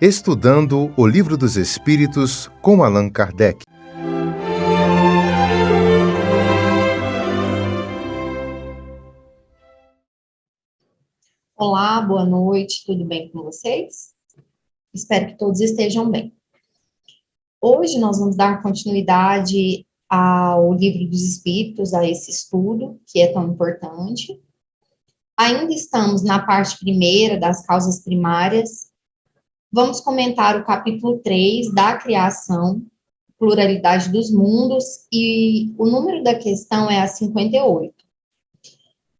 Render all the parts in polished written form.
Estudando o Livro dos Espíritos com Allan Kardec. Olá, boa noite, tudo bem com vocês? Espero que todos estejam bem. Hoje nós vamos dar continuidade ao Livro dos Espíritos, a esse estudo que é tão importante. Ainda estamos na parte primeira das causas primárias. Vamos comentar o capítulo 3 da criação, pluralidade dos mundos, e o número da questão é a 58.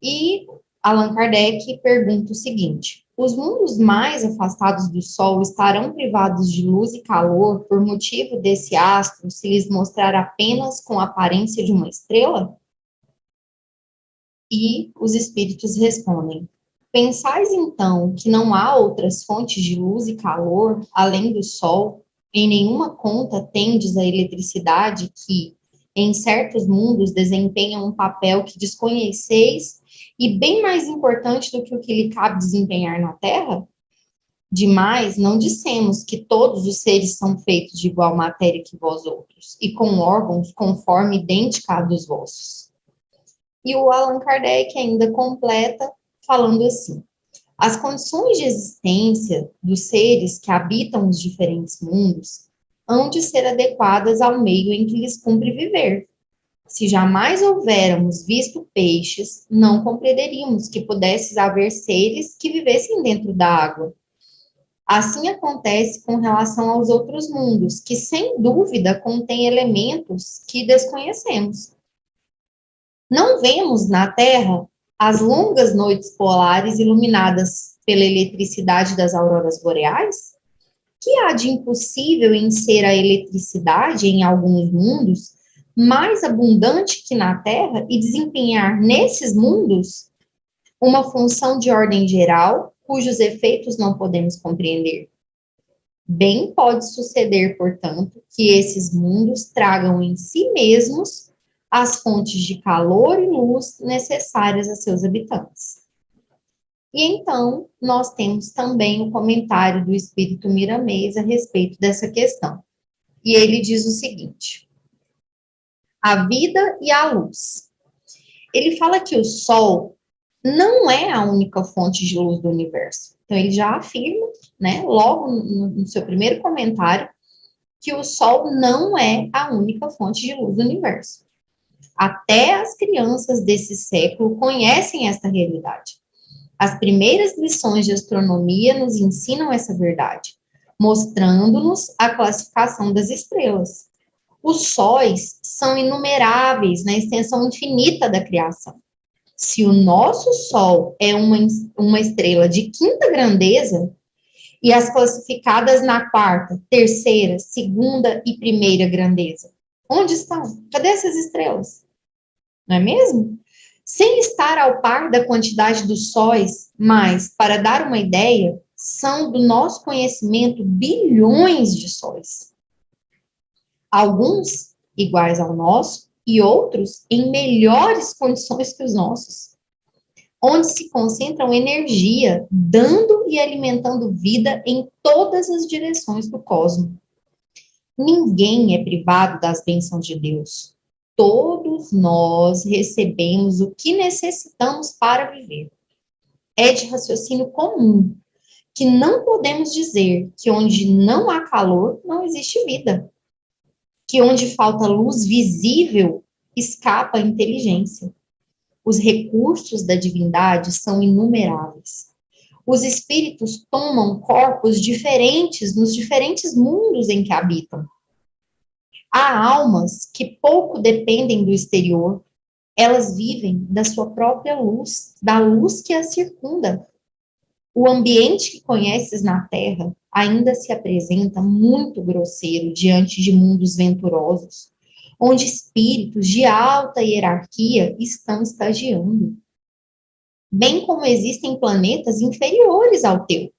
E Allan Kardec pergunta o seguinte: os mundos mais afastados do Sol estarão privados de luz e calor por motivo desse astro se lhes mostrar apenas com a aparência de uma estrela? E os espíritos respondem: pensais então que não há outras fontes de luz e calor além do Sol? Em nenhuma conta tendes a eletricidade que, em certos mundos, desempenha um papel que desconheceis e bem mais importante do que o que lhe cabe desempenhar na Terra? Demais, não dissemos que todos os seres são feitos de igual matéria que vós outros, e com órgãos conforme idêntica a dos vossos. E o Allan Kardec ainda completa falando assim: as condições de existência dos seres que habitam os diferentes mundos hão de ser adequadas ao meio em que lhes cumpre viver. Se jamais houvéramos visto peixes, não compreenderíamos que pudesse haver seres que vivessem dentro da água. Assim acontece com relação aos outros mundos, que sem dúvida contêm elementos que desconhecemos. Não vemos na Terra as longas noites polares iluminadas pela eletricidade das auroras boreais? Que há de impossível em ser a eletricidade em alguns mundos mais abundante que na Terra e desempenhar nesses mundos uma função de ordem geral, cujos efeitos não podemos compreender? Bem pode suceder, portanto, que esses mundos tragam em si mesmos as fontes de calor e luz necessárias a seus habitantes. E então, nós temos também o comentário do Espírito Miramês a respeito dessa questão. E ele diz o seguinte: a vida e a luz. Ele fala que o Sol não é a única fonte de luz do universo. Então, ele já afirma, né, logo no seu primeiro comentário, que o Sol não é a única fonte de luz do universo. Até as crianças desse século conhecem esta realidade. As primeiras lições de astronomia nos ensinam essa verdade, mostrando-nos a classificação das estrelas. Os sóis são inumeráveis na extensão infinita da criação. Se o nosso Sol é uma estrela de quinta grandeza, e as classificadas na quarta, terceira, segunda e primeira grandeza, onde estão? Cadê essas estrelas? Não é mesmo? Sem estar ao par da quantidade dos sóis, mas, para dar uma ideia, são do nosso conhecimento bilhões de sóis. Alguns iguais ao nosso e outros em melhores condições que os nossos, onde se concentram energia, dando e alimentando vida em todas as direções do cosmos. Ninguém é privado das bênçãos de Deus. Todos nós recebemos o que necessitamos para viver. É de raciocínio comum que não podemos dizer que onde não há calor, não existe vida. Que onde falta luz visível, escapa a inteligência. Os recursos da divindade são inumeráveis. Os espíritos tomam corpos diferentes nos diferentes mundos em que habitam. Há almas que pouco dependem do exterior, elas vivem da sua própria luz, da luz que as circunda. O ambiente que conheces na Terra ainda se apresenta muito grosseiro diante de mundos venturosos, onde espíritos de alta hierarquia estão estagiando. Bem como existem planetas inferiores ao teu,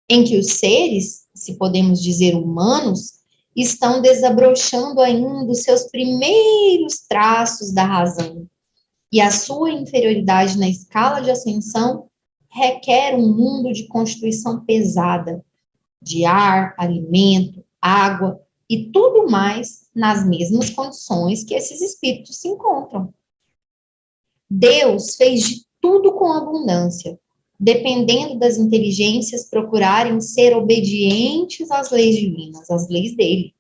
em que os seres, se podemos dizer humanos, estão desabrochando ainda os seus primeiros traços da razão, e a sua inferioridade na escala de ascensão requer um mundo de constituição pesada, de ar, alimento, água e tudo mais nas mesmas condições que esses espíritos se encontram. Deus fez de tudo com abundância, dependendo das inteligências procurarem ser obedientes às leis divinas, às leis dele.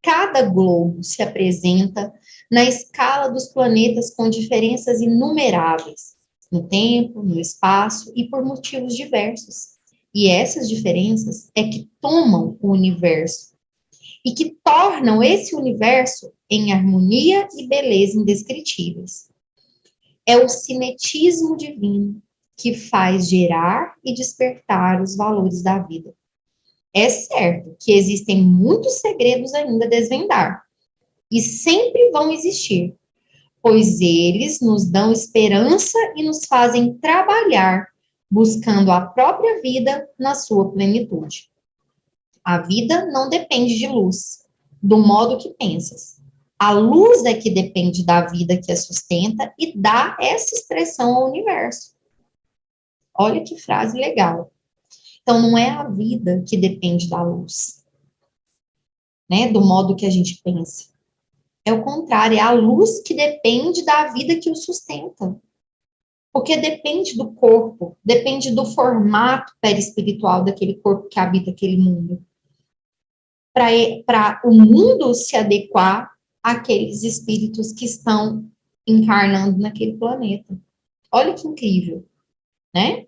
Cada globo se apresenta na escala dos planetas com diferenças inumeráveis, no tempo, no espaço e por motivos diversos. E essas diferenças é que tomam o universo e que tornam esse universo em harmonia e beleza indescritíveis. É o cinetismo divino que faz gerar e despertar os valores da vida. É certo que existem muitos segredos ainda a desvendar, e sempre vão existir, pois eles nos dão esperança e nos fazem trabalhar, buscando a própria vida na sua plenitude. A vida não depende de luz, do modo que pensas. A luz é que depende da vida que a sustenta e dá essa expressão ao universo. Olha que frase legal. Então, não é a vida que depende da luz, né, do modo que a gente pensa. É o contrário, é a luz que depende da vida que o sustenta. Porque depende do corpo, depende do formato perispiritual daquele corpo que habita aquele mundo. Para o mundo se adequar àqueles espíritos que estão encarnando naquele planeta. Olha que incrível, né?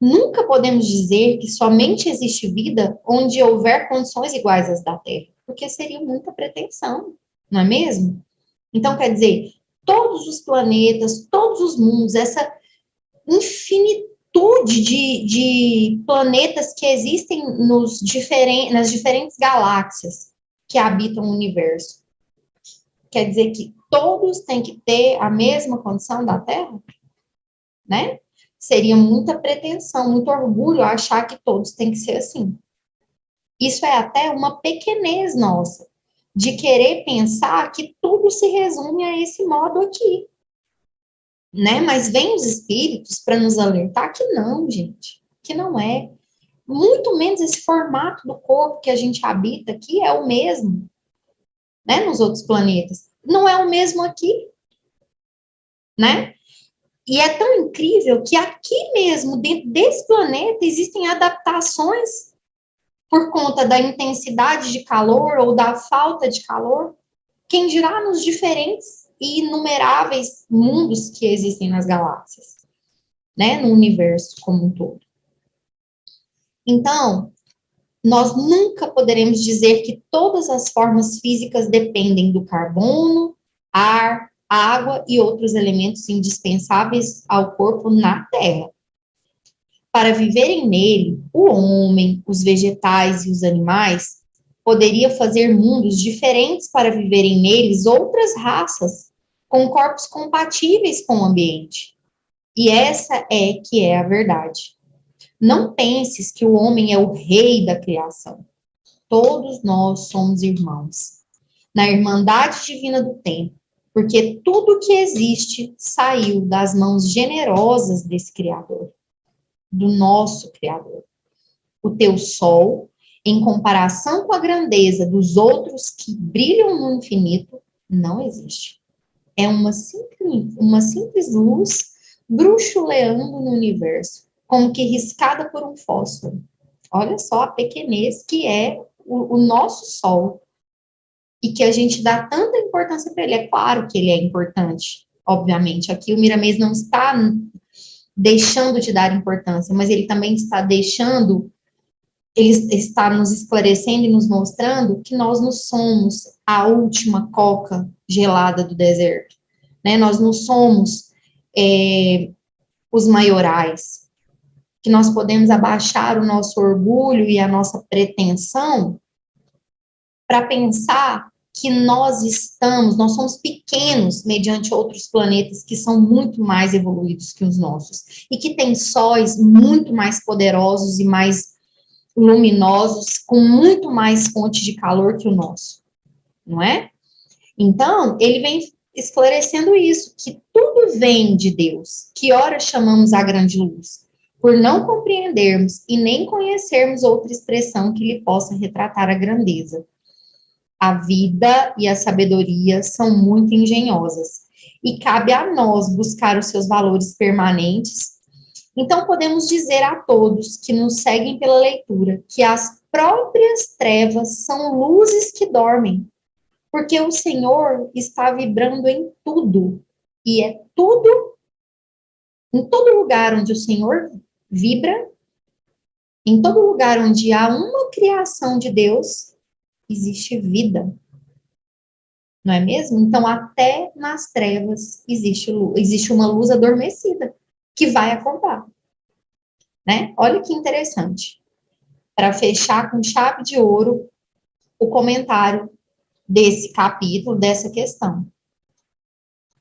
Nunca podemos dizer que somente existe vida onde houver condições iguais às da Terra, porque seria muita pretensão, não é mesmo? Então, quer dizer, todos os planetas, todos os mundos, essa infinitude de planetas que existem nas diferentes galáxias que habitam o universo. Quer dizer que todos têm que ter a mesma condição da Terra? Né? Seria muita pretensão, muito orgulho achar que todos têm que ser assim. Isso é até uma pequenez nossa, de querer pensar que tudo se resume a esse modo aqui. Né? Mas vem os espíritos para nos alertar que não, gente, que não é. Muito menos esse formato do corpo que a gente habita aqui é o mesmo, né, nos outros planetas. Não é o mesmo aqui, né? E é tão incrível que aqui mesmo, dentro desse planeta, existem adaptações por conta da intensidade de calor ou da falta de calor. Quem dirá nos diferentes e inumeráveis mundos que existem nas galáxias, né, no universo como um todo. Então, nós nunca poderemos dizer que todas as formas físicas dependem do carbono, ar, água e outros elementos indispensáveis ao corpo na Terra. Para viverem nele, o homem, os vegetais e os animais poderia fazer mundos diferentes para viverem neles outras raças, com corpos compatíveis com o ambiente. E essa é que é a verdade. Não penses que o homem é o rei da criação. Todos nós somos irmãos, na irmandade divina do tempo, porque tudo que existe saiu das mãos generosas desse Criador, do nosso Criador. O teu sol, em comparação com a grandeza dos outros que brilham no infinito, não existe. É uma simples luz bruxuleando no universo, como que riscada por um fósforo. Olha só a pequenez que é o nosso Sol, e que a gente dá tanta importância para ele. É claro que ele é importante, obviamente. Aqui o Miramês não está deixando de dar importância, mas ele também está ele está nos esclarecendo e nos mostrando que nós não somos a última coca gelada do deserto, né? Nós não somos os maiorais, que nós podemos abaixar o nosso orgulho e a nossa pretensão para pensar que nós somos pequenos mediante outros planetas que são muito mais evoluídos que os nossos e que têm sóis muito mais poderosos e mais luminosos, com muito mais fonte de calor que o nosso, não é? Então, ele vem esclarecendo isso, que tudo vem de Deus, que ora chamamos a grande luz, por não compreendermos e nem conhecermos outra expressão que lhe possa retratar a grandeza. A vida e a sabedoria são muito engenhosas, e cabe a nós buscar os seus valores permanentes. Então, podemos dizer a todos que nos seguem pela leitura que as próprias trevas são luzes que dormem, porque o Senhor está vibrando em tudo, e é tudo, em todo lugar onde o Senhor vibra, em todo lugar onde há uma criação de Deus, existe vida, não é mesmo? Então, até nas trevas existe uma luz adormecida, que vai acordar, né? Olha que interessante. Para fechar com chave de ouro o comentário desse capítulo, dessa questão.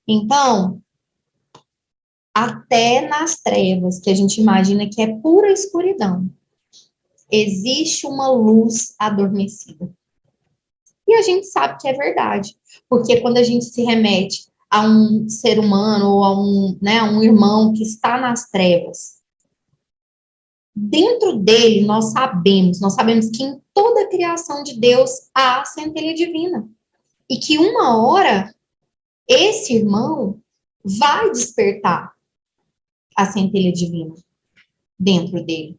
Então, até nas trevas, que a gente imagina que é pura escuridão, existe uma luz adormecida. E a gente sabe que é verdade, porque quando a gente se remete a um ser humano ou a um irmão que está nas trevas, dentro dele nós sabemos que em toda a criação de Deus há centelha divina. E que uma hora esse irmão vai despertar a centelha divina dentro dele.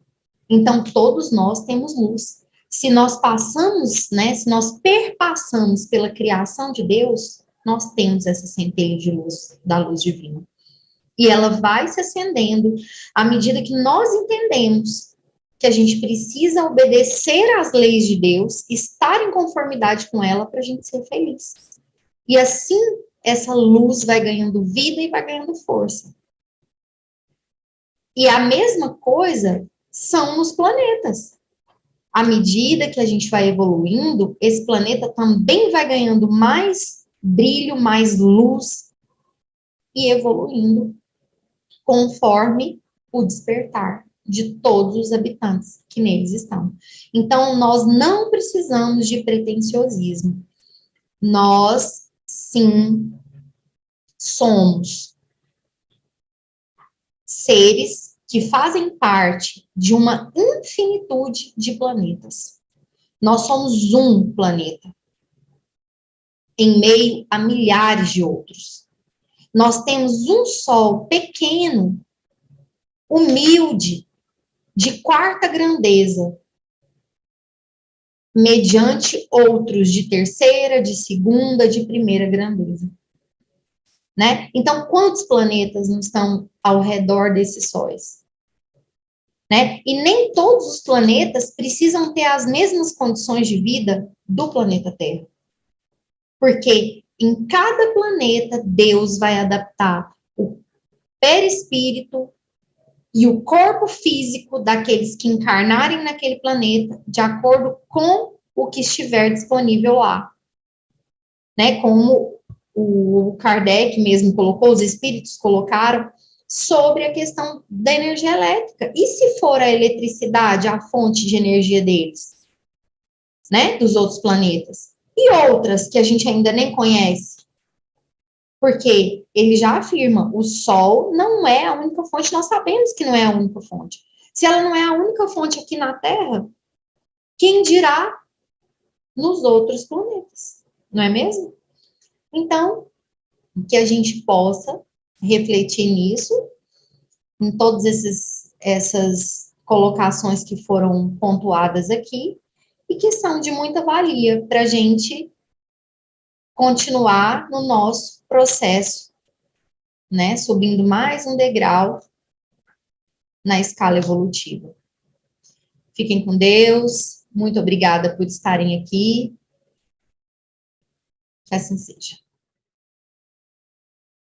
Então, todos nós temos luz. Se nós passamos, né, se nós perpassamos pela criação de Deus, nós temos essa centelha de luz, da luz divina. E ela vai se acendendo à medida que nós entendemos que a gente precisa obedecer às leis de Deus, estar em conformidade com ela para a gente ser feliz. E assim, essa luz vai ganhando vida e vai ganhando força. E a mesma coisa são nos planetas. À medida que a gente vai evoluindo, esse planeta também vai ganhando mais brilho, mais luz e evoluindo conforme o despertar de todos os habitantes que neles estão. Então, nós não precisamos de pretensiosismo. Nós, sim, somos seres que fazem parte de uma infinitude de planetas. Nós somos um planeta, em meio a milhares de outros. Nós temos um Sol pequeno, humilde, de quarta grandeza, mediante outros de terceira, de segunda, de primeira grandeza. Né? Então, quantos planetas não estão ao redor desses sóis? Né? E nem todos os planetas precisam ter as mesmas condições de vida do planeta Terra. Porque em cada planeta, Deus vai adaptar o perispírito e o corpo físico daqueles que encarnarem naquele planeta, de acordo com o que estiver disponível lá. Né? Como o Kardec mesmo colocou, os espíritos colocaram, sobre a questão da energia elétrica. E se for a eletricidade a fonte de energia deles, né, dos outros planetas? E outras que a gente ainda nem conhece? Porque ele já afirma, o Sol não é a única fonte, nós sabemos que não é a única fonte. Se ela não é a única fonte aqui na Terra, quem dirá nos outros planetas? Não é mesmo? Então, que a gente possa refletir nisso, em todas essas colocações que foram pontuadas aqui, e que são de muita valia para a gente continuar no nosso processo, né, subindo mais um degrau na escala evolutiva. Fiquem com Deus, muito obrigada por estarem aqui, que assim seja.